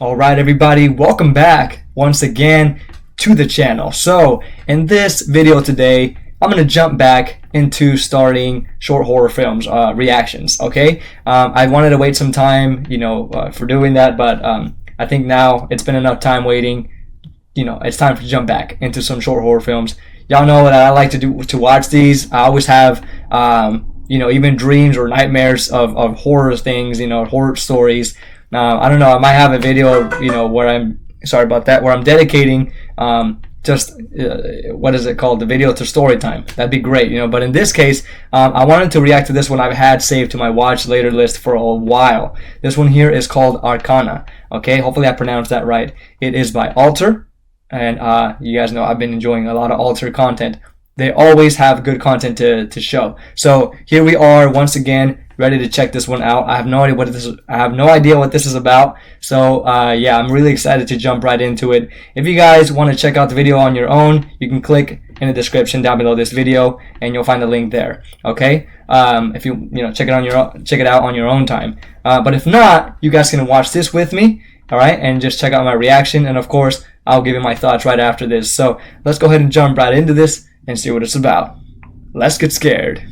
Alright everybody, welcome back once again to the channel. So in this video today, I'm going to jump back into starting short horror films reactions, okay? I wanted to wait some time, for doing that, but I think now it's been enough time waiting. It's time to jump back into some short horror films. Y'all know what I like to do to watch these. I always have even dreams or nightmares of horror things, horror stories. I don't know, I might have a video, where I'm dedicating what is it called, the video to story time. That'd be great, but in this case, I wanted to react to this one I've had saved to my watch later list for a while. This one here is called ARCANA, okay? Hopefully I pronounced that right. It is by Alter, and you guys know I've been enjoying a lot of Alter content. They always have good content to show. So here we are once again, ready to check this one out. I have no idea what this is about. So yeah, I'm really excited to jump right into it. If you guys want to check out the video on your own, you can click in the description down below this video, and you'll find the link there. Okay? If you check it out on your own time. But if not, you guys can watch this with me. All right, and just check out my reaction. And of course, I'll give you my thoughts right after this. So let's go ahead and jump right into this and see what it's about. Let's get scared.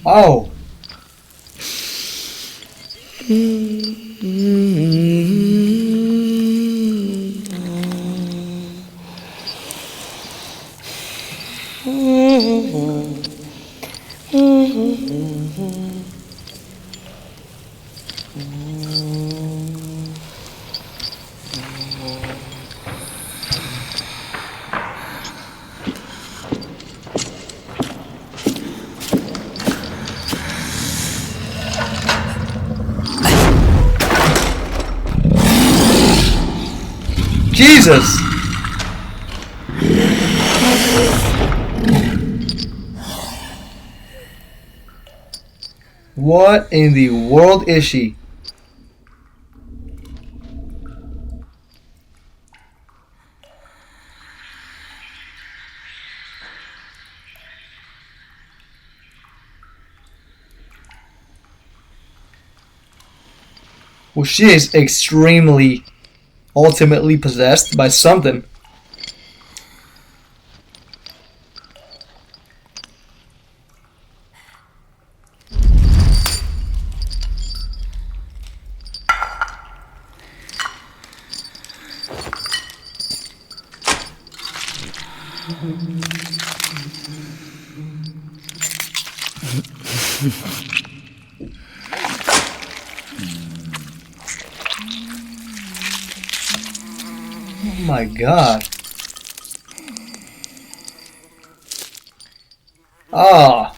Oh. Jesus! What in the world is she? Well, she is extremely, ultimately possessed by something. Oh my God. Ah.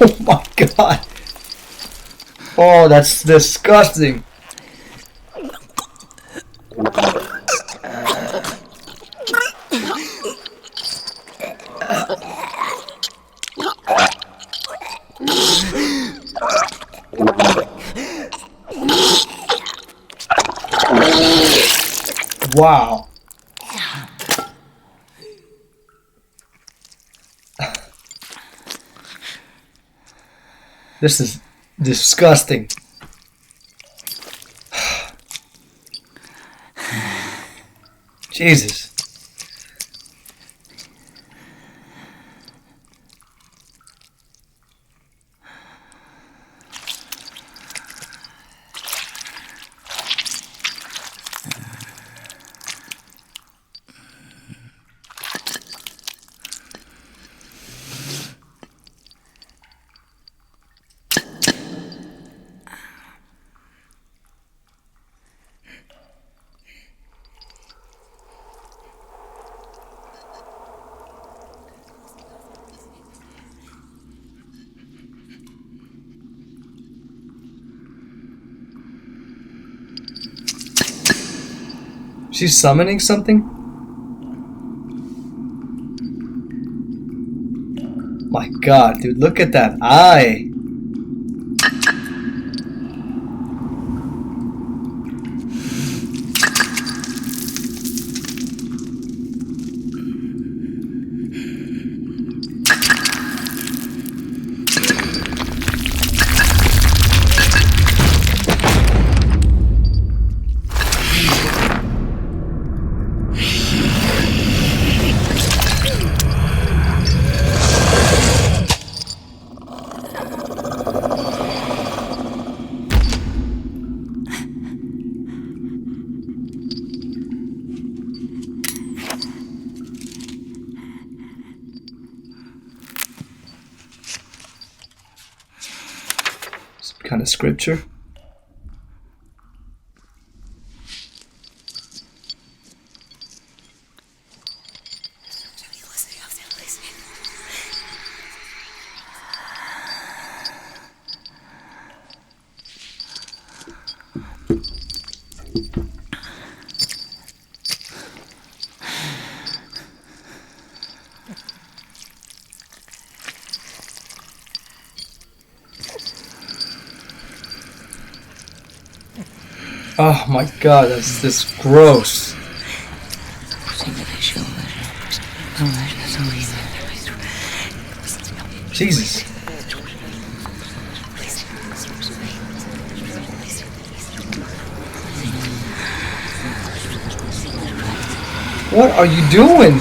Oh my God. Oh, that's disgusting. Wow. This is disgusting. Jesus. She's summoning something? My God, dude, look at that eye. Some kind of scripture. Oh my God, that's just gross. Jesus. What are you doing?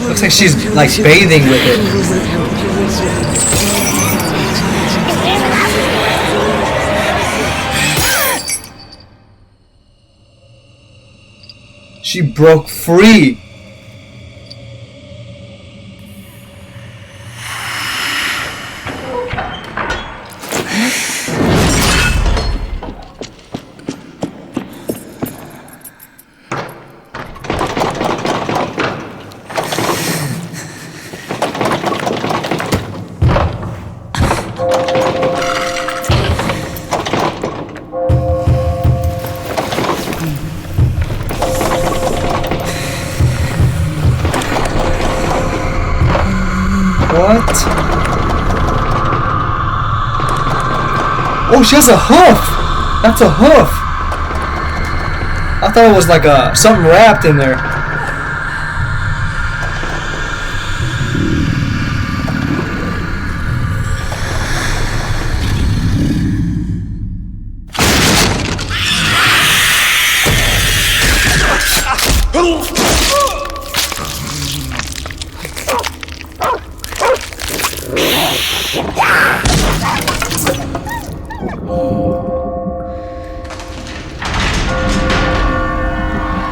Looks like she's like bathing with it. She broke free. What? Oh, she has a hoof! That's a hoof! I thought it was like something wrapped in there.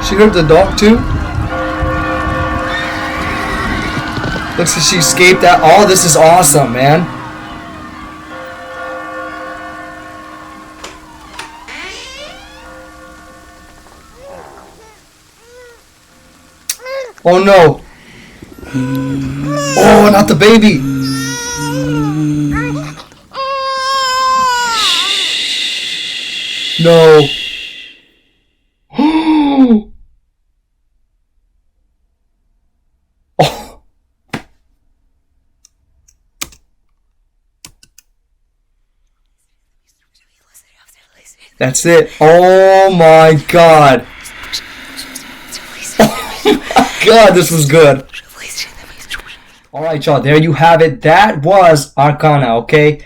She hurt the dog too? Looks like she escaped out. Oh, this is awesome, man. Oh no. Oh, not the baby. No. Oh, that's it. Oh my god. God, this was good. Alright, y'all, there you have it. That was Arcana, okay?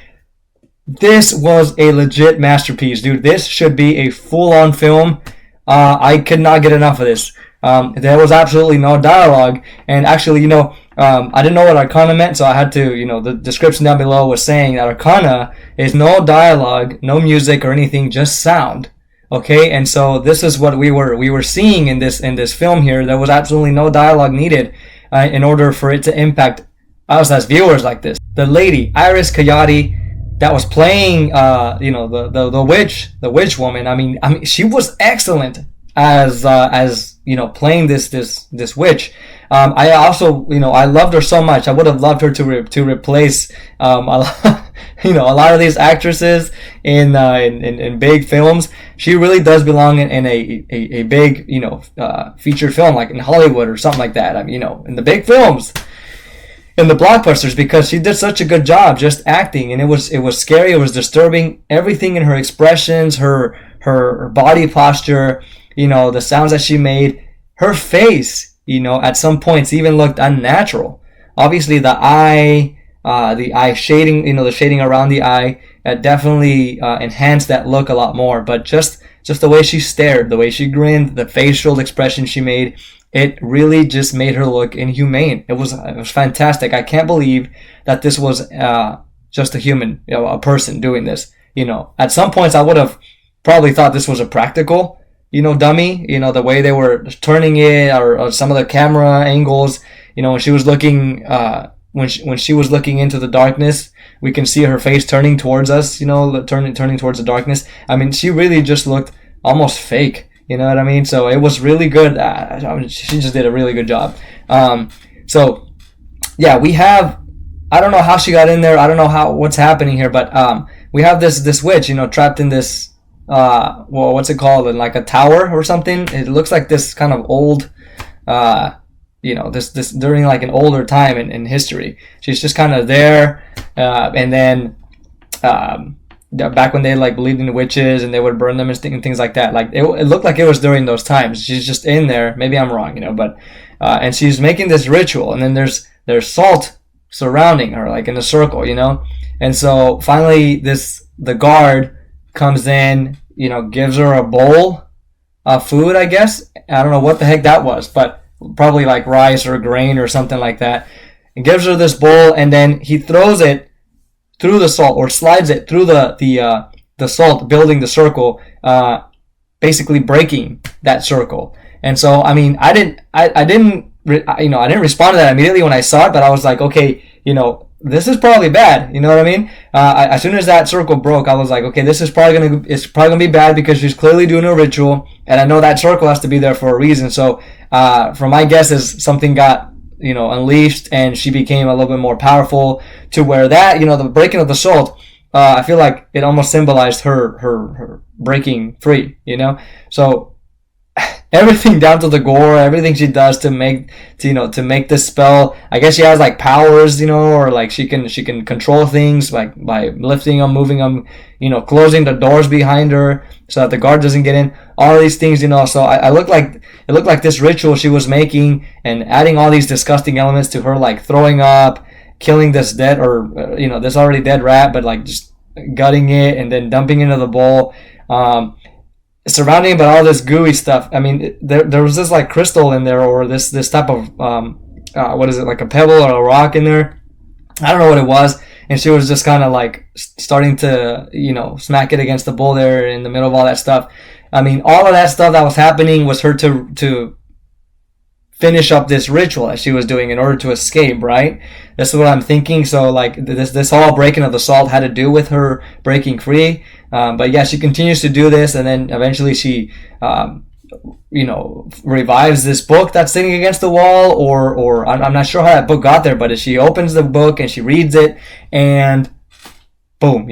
This was a legit masterpiece, dude. This should be a full-on film. I could not get enough of this. There was absolutely no dialogue, and actually, I didn't know what Arcana meant, so I had to, the description down below was saying that Arcana is no dialogue, no music or anything, just sound. Okay, and so this is what we were seeing in this film here. There was absolutely no dialogue needed in order for it to impact us as viewers like this. The lady Iris Coyote that was playing, the witch woman. I mean, she was excellent as playing this witch. I also, I loved her so much. I would have loved her to replace a lot of these actresses in big films. She really does belong in a big featured film, like in Hollywood or something like that. I mean, in the big films, in the blockbusters, because she did such a good job just acting, and it was scary, it was disturbing. Everything in her expressions, her body posture, the sounds that she made, her face, at some points even looked unnatural. Obviously, the eye shading, the shading around the eye, definitely enhanced that look a lot more. But just the way she stared, the way she grinned, the facial expression she made, it really just made her look inhumane. It was fantastic. I can't believe that this was just a human, a person doing this. At some points I would have probably thought this was a practical, dummy. The way they were turning it, or some of the camera angles. When she was looking, when she was looking into the darkness, we can see her face turning towards us. Turning towards the darkness. I mean, she really just looked almost fake. You know what I mean? So it was really good. She just did a really good job. So yeah, we have. I don't know how she got in there. I don't know what's happening here, but we have this witch, trapped in this. What's it called? Like a tower or something. It looks like this kind of old. This during like an older time in history. She's just kind of there, and then. Back when they like believed in the witches and they would burn them and things like that. Like it looked like it was during those times. She's just in there. Maybe I'm wrong, but and she's making this ritual, and then there's salt surrounding her, like in a circle, And so finally, the guard comes in, gives her a bowl of food. I guess I don't know what the heck that was, but probably like rice or grain or something like that. And gives her this bowl, and then he throws it through the salt, or slides it through the salt, building the circle, basically breaking that circle. And so, I mean, I didn't respond to that immediately when I saw it, but I was like, okay, this is probably bad. You know what I mean? As soon as that circle broke, I was like, okay, it's probably gonna be bad, because she's clearly doing a ritual, and I know that circle has to be there for a reason. So, from my guess is something got unleashed, and she became a little bit more powerful, to where that, the breaking of the salt, I feel like it almost symbolized her breaking free, So everything down to the gore, everything she does to make this spell. I guess she has like powers, or like she can control things, like by lifting them, moving them, closing the doors behind her so that the guard doesn't get in. All these things, So it looked like this ritual she was making, and adding all these disgusting elements to her, like throwing up, killing this dead, or this already dead rat, but like just gutting it and then dumping into the bowl. Surrounding it by all this gooey stuff. I mean, there was this like crystal in there, or this type of what is it, like a pebble or a rock in there. I don't know what it was, and she was just kind of like starting to smack it against the bowl there in the middle of all that stuff. I mean, all of that stuff that was happening was her to finish up this ritual that she was doing in order to escape, right? That's what I'm thinking. So like this whole breaking of the salt had to do with her breaking free. But yeah, she continues to do this, and then eventually she, revives this book that's sitting against the wall, or I'm not sure how that book got there, but she opens the book and she reads it, and boom,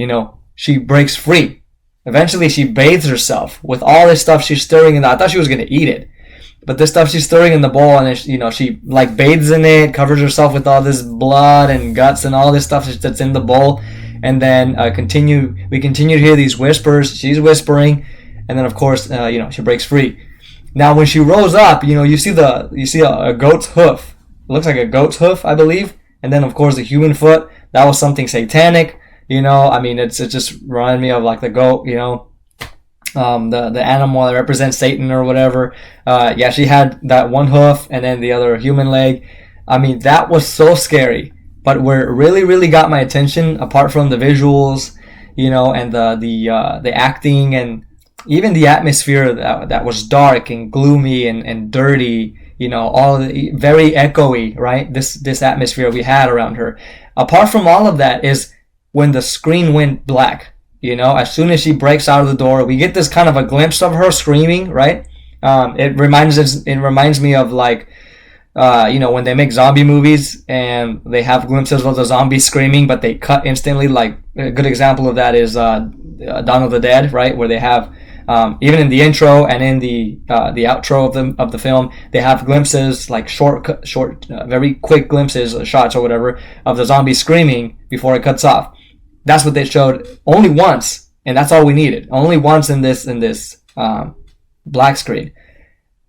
she breaks free. Eventually, she bathes herself with all this stuff she's stirring in. I thought she was gonna eat it, but this stuff she's stirring in the bowl, and she like bathes in it, covers herself with all this blood and guts and all this stuff that's in the bowl, and then we continue to hear these whispers. She's whispering, and then of course, she breaks free. Now, when she rose up, you see a goat's hoof. It looks like a goat's hoof, I believe, and then of course the human foot. That was something satanic. It just reminded me of like the goat, the animal that represents Satan or whatever. She had that one hoof and then the other human leg. I mean, that was so scary. But where it really, really got my attention, apart from the visuals, and the acting and even the atmosphere that was dark and gloomy and dirty, all very echoey, right? This atmosphere we had around her. Apart from all of that is when the screen went black. As soon as she breaks out of the door, we get this kind of a glimpse of her screaming, right? It reminds me of like, when they make zombie movies and they have glimpses of the zombies screaming, but they cut instantly. Like a good example of that is Dawn of the Dead, right? Where they have even in the intro and in the outro of the film, they have glimpses, like short, very quick glimpses, shots or whatever, of the zombie screaming before it cuts off. That's what they showed only once, and that's all we needed. Only once in this black screen,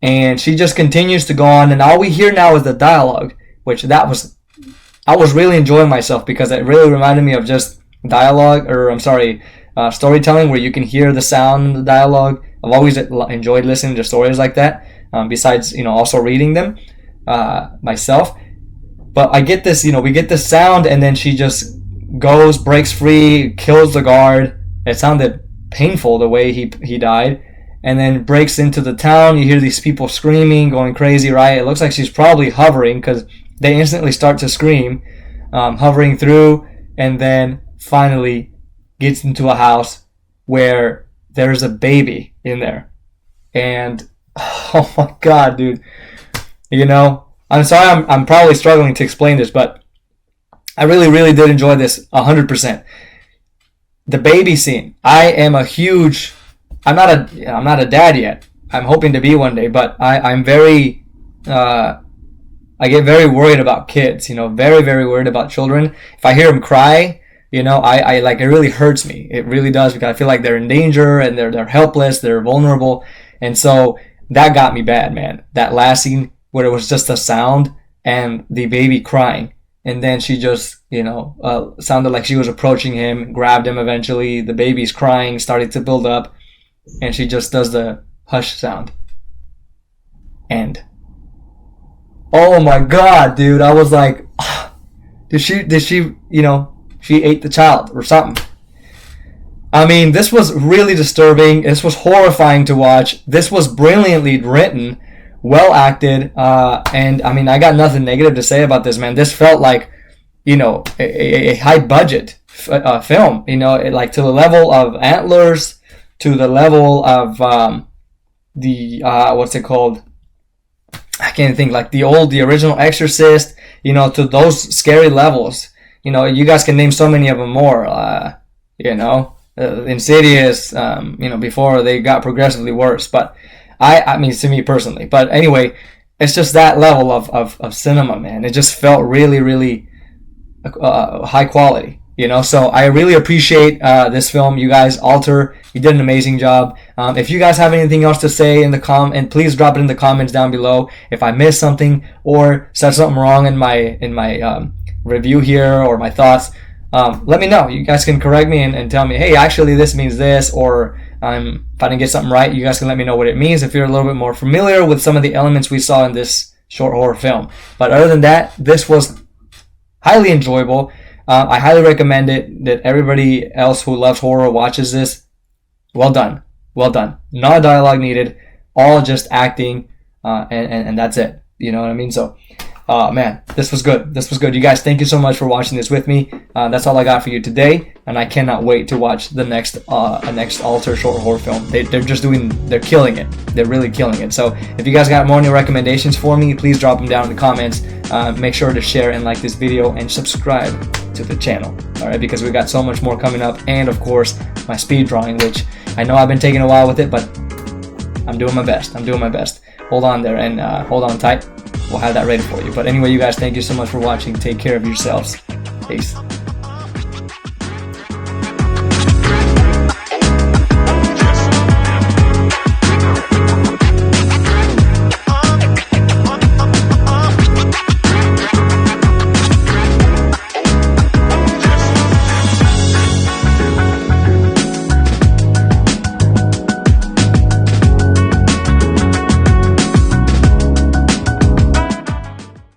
and she just continues to go on, and all we hear now is the dialogue, I was really enjoying myself because it really reminded me of just storytelling where you can hear the sound and the dialogue. I've always enjoyed listening to stories like that, besides also reading them myself. But I get this, we get this sound, and then she just goes, breaks free, kills the guard. It sounded painful the way he died, and then breaks into the town. You hear these people screaming, going crazy, right? It looks like she's probably hovering because they instantly start to scream, hovering through, and then finally gets into a house where there's a baby in there. And oh my god, dude, I'm sorry, I'm probably struggling to explain this, but I really, really did enjoy this 100%. The baby scene. I'm not a dad yet. I'm hoping to be one day, but I'm very, I get very worried about kids, very, very worried about children. If I hear them cry, I like, it really hurts me. It really does, because I feel like they're in danger and they're helpless, they're vulnerable. And so that got me bad, man. That last scene where it was just a sound and the baby crying. And then she just, sounded like she was approaching him, grabbed him eventually. The baby's crying, started to build up. And she just does the hush sound. And, oh my god, dude. I was like, did she, she ate the child or something. I mean, this was really disturbing. This was horrifying to watch. This was brilliantly written. Well acted, and I mean, I got nothing negative to say about this, man. This felt like, a high budget film, like to the level of Antlers, to the level of what's it called? I can't think, like the original Exorcist, to those scary levels. You guys can name so many of them more, Insidious, before they got progressively worse, but I mean, to me personally. But anyway, it's just that level of cinema, man. It just felt really, really high quality, So I really appreciate this film. You guys, Alter, you did an amazing job. If you guys have anything else to say and please drop it in the comments down below. If I missed something or said something wrong in my review here or my thoughts, let me know. You guys can correct me and tell me, hey, actually this means this, or if I didn't get something right, you guys can let me know what it means if you're a little bit more familiar with some of the elements we saw in this short horror film. But other than that, this was highly enjoyable. I highly recommend it, that everybody else who loves horror watches this. Well done. Well done. Not a dialogue needed. All just acting, and that's it. You know what I mean? So Man, this was good. This was good. You guys, thank you so much for watching this with me. That's all I got for you today, and I cannot wait to watch the next Alter short horror film. They're killing it. They're really killing it. So if you guys got more new recommendations for me, please drop them down in the comments. Make sure to share and like this video and subscribe to the channel. All right, because we got so much more coming up, and of course my speed drawing, which I know I've been taking a while with it, but I'm doing my best. I'm doing my best. Hold on there and hold on tight. We'll have that ready for you. But anyway, you guys, thank you so much for watching. Take care of yourselves. Peace.